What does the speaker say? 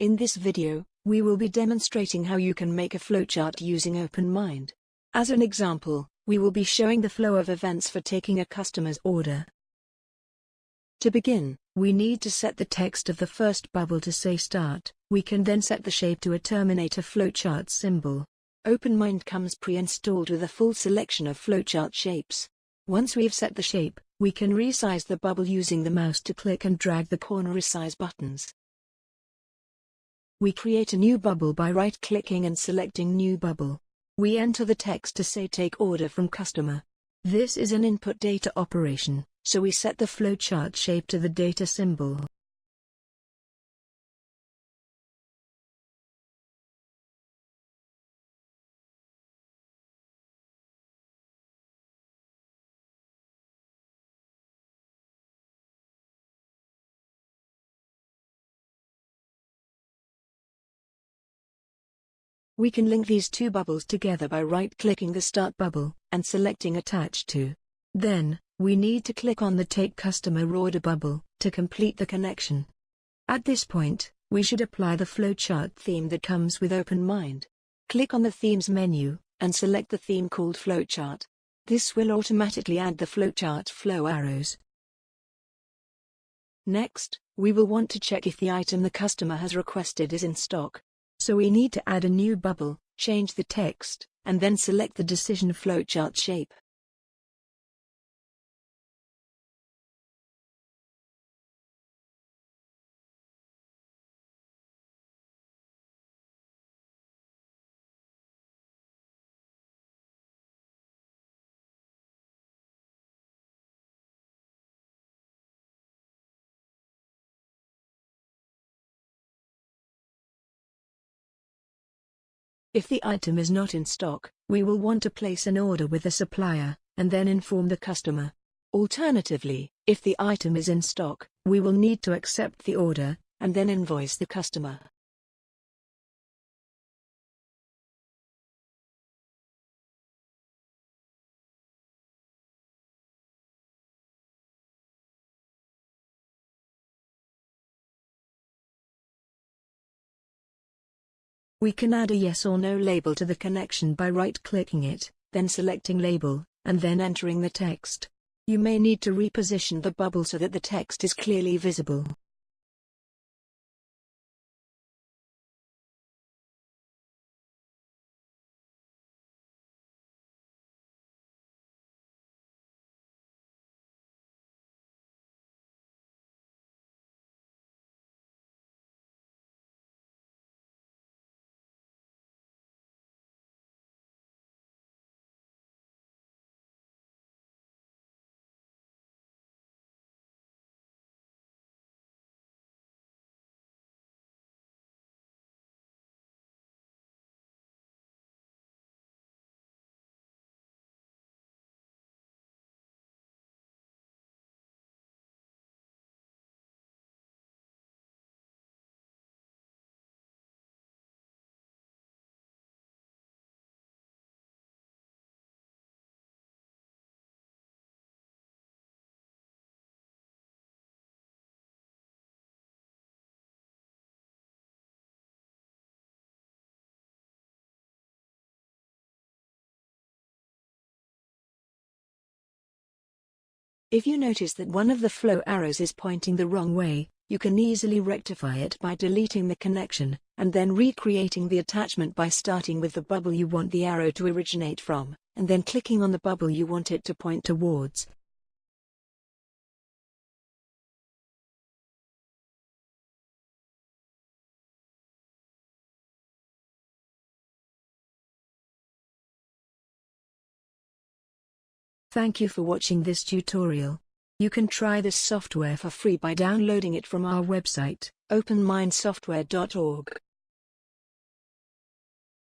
In this video, we will be demonstrating how you can make a flowchart using OpenMind. As an example, we will be showing the flow of events for taking a customer's order. To begin, we need to set the text of the first bubble to say start. We can then set the shape to a Terminator flowchart symbol. OpenMind comes pre-installed with a full selection of flowchart shapes. Once we've set the shape, we can resize the bubble using the mouse to click and drag the corner resize buttons. We create a new bubble by right-clicking and selecting New Bubble. We enter the text to say Take Order from Customer. This is an input data operation, so we set the flowchart shape to the data symbol. We can link these two bubbles together by right-clicking the Start bubble and selecting Attach to. Then, we need to click on the Take Customer Order bubble to complete the connection. At this point, we should apply the flowchart theme that comes with OpenMind. Click on the Themes menu and select the theme called Flowchart. This will automatically add the flowchart flow arrows. Next, we will want to check if the item the customer has requested is in stock. So we need to add a new bubble, change the text, and then select the decision flowchart shape. If the item is not in stock, we will want to place an order with the supplier, and then inform the customer. Alternatively, if the item is in stock, we will need to accept the order, and then invoice the customer. We can add a yes or no label to the connection by right-clicking it, then selecting Label, and then entering the text. You may need to reposition the bubble so that the text is clearly visible. If you notice that one of the flow arrows is pointing the wrong way, you can easily rectify it by deleting the connection, and then recreating the attachment by starting with the bubble you want the arrow to originate from, and then clicking on the bubble you want it to point towards. Thank you for watching this tutorial. You can try this software for free by downloading it from our website, openmindsoftware.org.